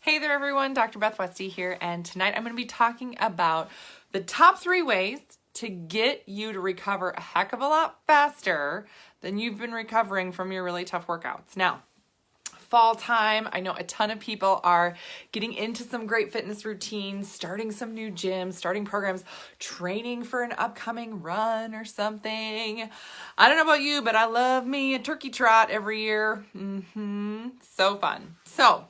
Hey there everyone, Dr. Beth Westy here, and tonight I'm going to be talking about the top 3 ways to get you to recover a heck of a lot faster than you've been recovering from your really tough workouts. Now, fall time, I know a ton of people are getting into some great fitness routines, starting some new gyms, starting programs, training for an upcoming run or something. I don't know about you, but I love me a turkey trot every year. So fun. So,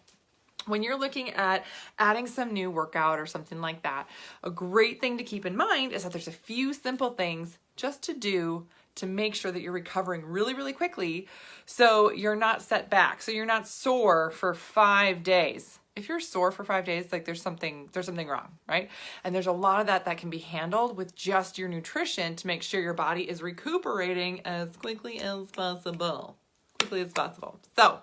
when you're looking at adding some new workout or something like that, a great thing to keep in mind is that there's a few simple things just to do to make sure that you're recovering really, really quickly so you're not set back, so you're not sore for 5 days. If you're sore for 5 days, like there's something wrong, right? And there's a lot of that can be handled with just your nutrition to make sure your body is recuperating as quickly as possible. So,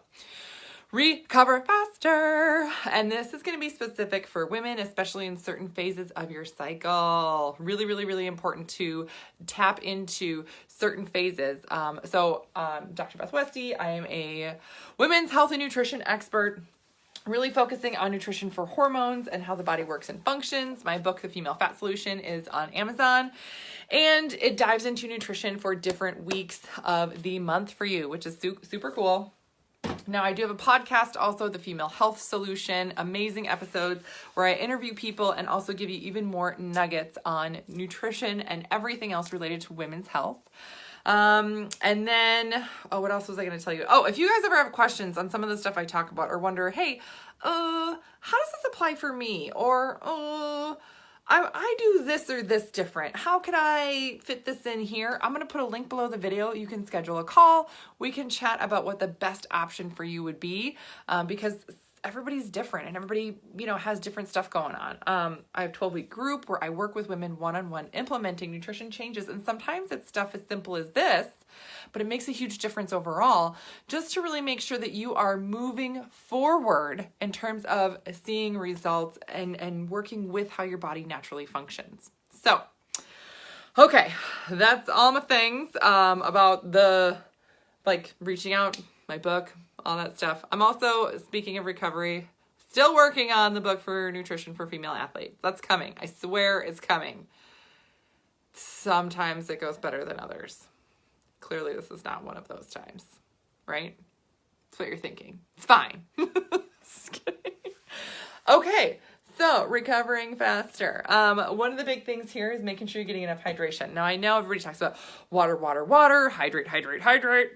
recover faster. And this is going to be specific for women, especially in certain phases of your cycle. Really, really, really important to tap into certain phases. Dr. Beth Westy, I am a women's health and nutrition expert, really focusing on nutrition for hormones and how the body works and functions. My book, The Female Fat Solution, is on Amazon, and it dives into nutrition for different weeks of the month for you, which is super cool. Now, I do have a podcast also, The Female Health Solution, amazing episodes where I interview people and also give you even more nuggets on nutrition and everything else related to women's health. And then, what else was I going to tell you? Oh, if you guys ever have questions on some of the stuff I talk about or wonder, hey, how does this apply for me? Or, I do this or this different. How could I fit this in here? I'm going to put a link below the video. You can schedule a call. We can chat about what the best option for you would be, because everybody's different and everybody, has different stuff going on. I have a 12-week group where I work with women one-on-one implementing nutrition changes. And sometimes it's stuff as simple as this, but it makes a huge difference overall, just to really make sure that you are moving forward in terms of seeing results and working with how your body naturally functions. So, okay, that's all my things about the, reaching out, my book, all that stuff. I'm also, speaking of recovery, still working on the book for nutrition for female athletes. That's coming. I swear it's coming. Sometimes it goes better than others. Clearly, this is not one of those times, right? That's what you're thinking. It's fine. Just kidding. Okay, so recovering faster. One of the big things here is making sure you're getting enough hydration. Now, I know everybody talks about water, hydrate.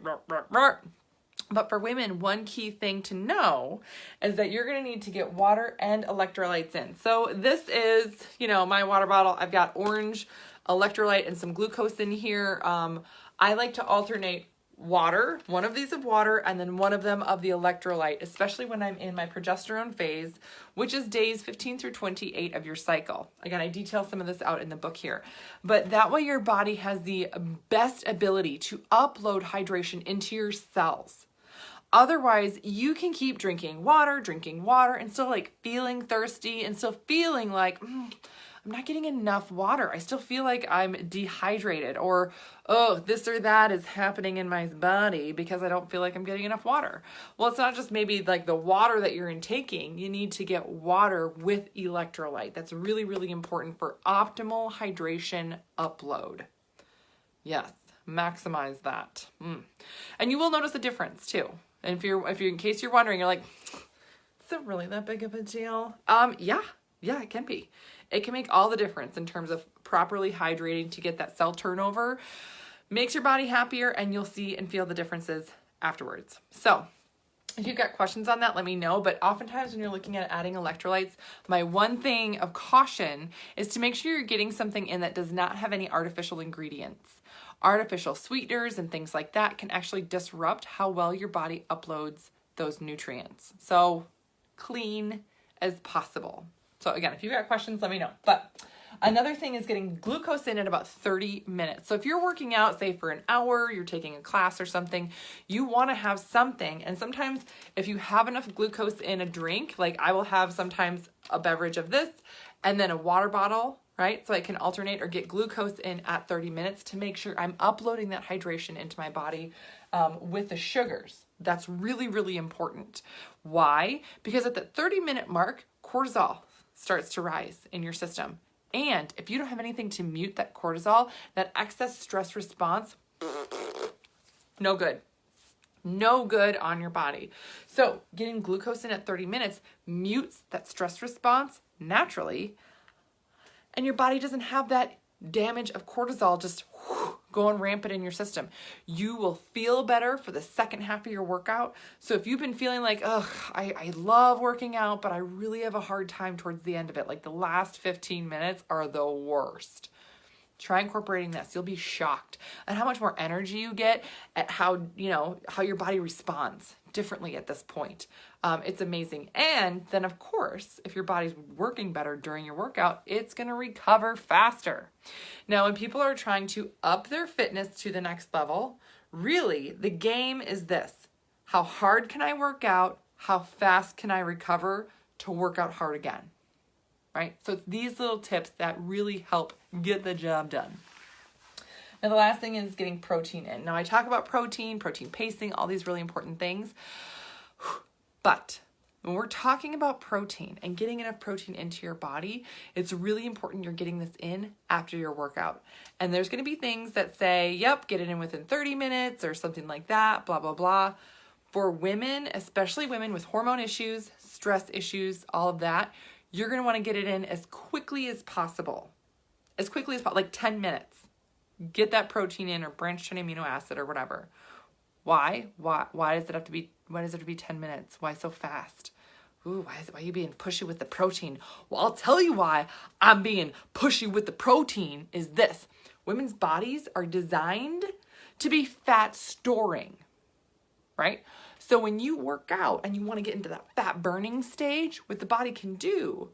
But for women, one key thing to know is that you're going to need to get water and electrolytes in. So this is, my water bottle. I've got orange electrolyte and some glucose in here. I like to alternate water, one of these of water, and then one of them of the electrolyte, especially when I'm in my progesterone phase, which is days 15 through 28 of your cycle. Again, I detail some of this out in the book here. But that way your body has the best ability to upload hydration into your cells. Otherwise, you can keep drinking water, and still feeling thirsty and still feeling like, I'm not getting enough water. I still feel like I'm dehydrated, or, this or that is happening in my body because I don't feel like I'm getting enough water. Well, it's not just maybe the water that you're intaking. You need to get water with electrolyte. That's really, really important for optimal hydration upload. Yes, maximize that. And you will notice a difference too. And if you're in case you're wondering, you're like, is it really that big of a deal? Yeah, it can be. It can make all the difference in terms of properly hydrating to get that cell turnover. Makes your body happier, and you'll see and feel the differences afterwards. So if you've got questions on that, let me know. But oftentimes when you're looking at adding electrolytes, my one thing of caution is to make sure you're getting something in that does not have any artificial ingredients. Artificial sweeteners and things like that can actually disrupt how well your body uploads those nutrients. So clean as possible. So again, if you've got questions, let me know. But another thing is getting glucose in at about 30 minutes. So if you're working out, say for an hour, you're taking a class or something, you want to have something. And sometimes if you have enough glucose in a drink, I will have sometimes a beverage of this and then a water bottle, right? So I can alternate or get glucose in at 30 minutes to make sure I'm uploading that hydration into my body with the sugars. That's really, really important. Why? Because at the 30-minute mark, cortisol starts to rise in your system. And if you don't have anything to mute that cortisol, that excess stress response, no good. No good on your body. So getting glucose in at 30 minutes mutes that stress response naturally, and your body doesn't have that damage of cortisol just going rampant in your system. You will feel better for the second half of your workout. So if you've been feeling like, I love working out, but I really have a hard time towards the end of it, like the last 15 minutes are the worst. Try incorporating this. You'll be shocked at how much more energy you get, at how your body responds differently at this point. It's amazing. And then of course, if your body's working better during your workout, it's going to recover faster. Now, when people are trying to up their fitness to the next level, really the game is this: how hard can I work out? How fast can I recover to work out hard again? Right? So it's these little tips that really help get the job done. And the last thing is getting protein in. Now, I talk about protein pacing, all these really important things. But when we're talking about protein and getting enough protein into your body, it's really important you're getting this in after your workout. And there's going to be things that say, yep, get it in within 30 minutes or something like that, blah, blah, blah. For women, especially women with hormone issues, stress issues, all of that, you're going to want to get it in as quickly as possible. As quickly as possible, like 10 minutes. Get that protein in, or branched chain amino acid, or whatever. Why? Why does it have to be 10 minutes? Why so fast? Ooh, why are you being pushy with the protein? Well, I'll tell you why I'm being pushy with the protein is this. Women's bodies are designed to be fat storing, right? So when you work out and you want to get into that fat burning stage, what the body can do,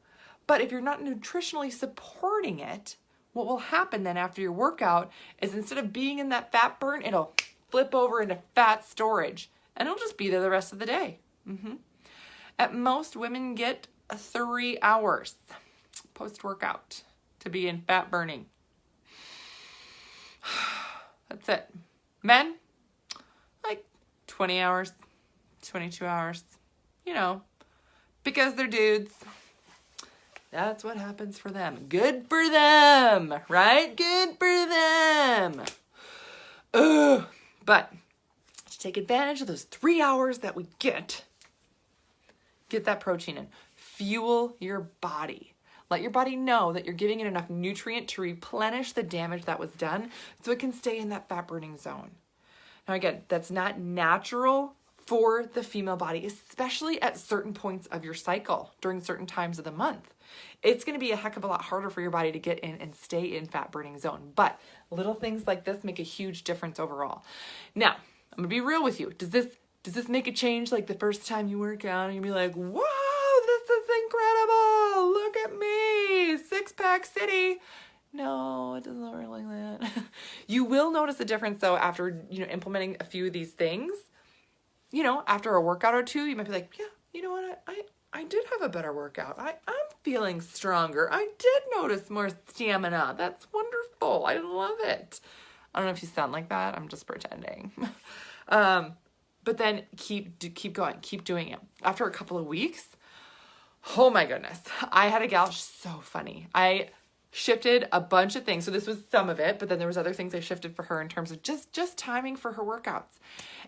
but if you're not nutritionally supporting it, what will happen then after your workout is instead of being in that fat burn, it'll flip over into fat storage, and it'll just be there the rest of the day. At most, women get 3 hours post-workout to be in fat burning. That's it. Men, like 20 hours, 22 hours, because they're dudes. That's what happens for them. Good for them, right? Good for them. But to take advantage of those 3 hours that we get that protein in. Fuel your body. Let your body know that you're giving it enough nutrient to replenish the damage that was done so it can stay in that fat burning zone. Now again, that's not natural for the female body, especially at certain points of your cycle during certain times of the month. It's going to be a heck of a lot harder for your body to get in and stay in fat burning zone. But little things like this make a huge difference overall. Now, I'm going to be real with you. Does this make a change like the first time you work out and you'll be like, whoa, this is incredible. Look at me. Six-pack city. No, it doesn't work like that. You will notice a difference though after, implementing a few of these things. After a workout or two, you might be like, yeah, you know what? I did have a better workout. I'm feeling stronger. I did notice more stamina. That's wonderful. I love it. I don't know if you sound like that. I'm just pretending. But then keep going. Keep doing it. After a couple of weeks, oh my goodness. I had a gal, she's so funny. I shifted a bunch of things. So this was some of it, but then there was other things I shifted for her in terms of just timing for her workouts.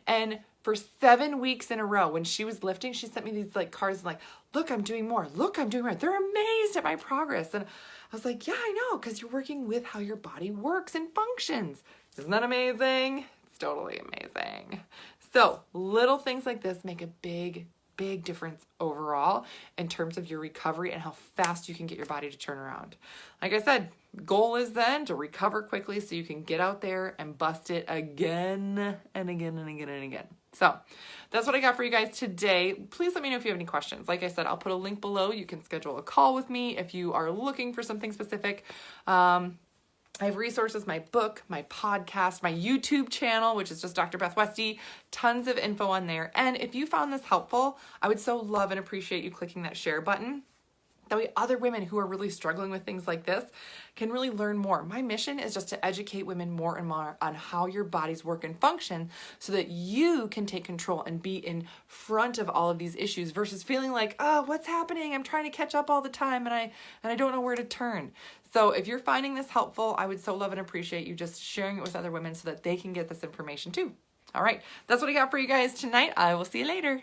And for 7 weeks in a row, when she was lifting, she sent me these cards and look, I'm doing more. Look, I'm doing more. They're amazed at my progress. And I was like, yeah, I know, because you're working with how your body works and functions. Isn't that amazing? It's totally amazing. So little things like this make a big difference overall in terms of your recovery and how fast you can get your body to turn around. Like I said, goal is then to recover quickly so you can get out there and bust it again and again and again and again. So that's what I got for you guys today. Please let me know if you have any questions. Like I said, I'll put a link below. You can schedule a call with me if you are looking for something specific. I have resources, my book, my podcast, my YouTube channel, which is just Dr. Beth Westy, tons of info on there. And if you found this helpful, I would so love and appreciate you clicking that share button. That way other women who are really struggling with things like this can really learn more. My mission is just to educate women more and more on how your bodies work and function so that you can take control and be in front of all of these issues versus feeling like, oh, what's happening? I'm trying to catch up all the time and I don't know where to turn. So if you're finding this helpful, I would so love and appreciate you just sharing it with other women so that they can get this information too. All right, that's what I got for you guys tonight. I will see you later.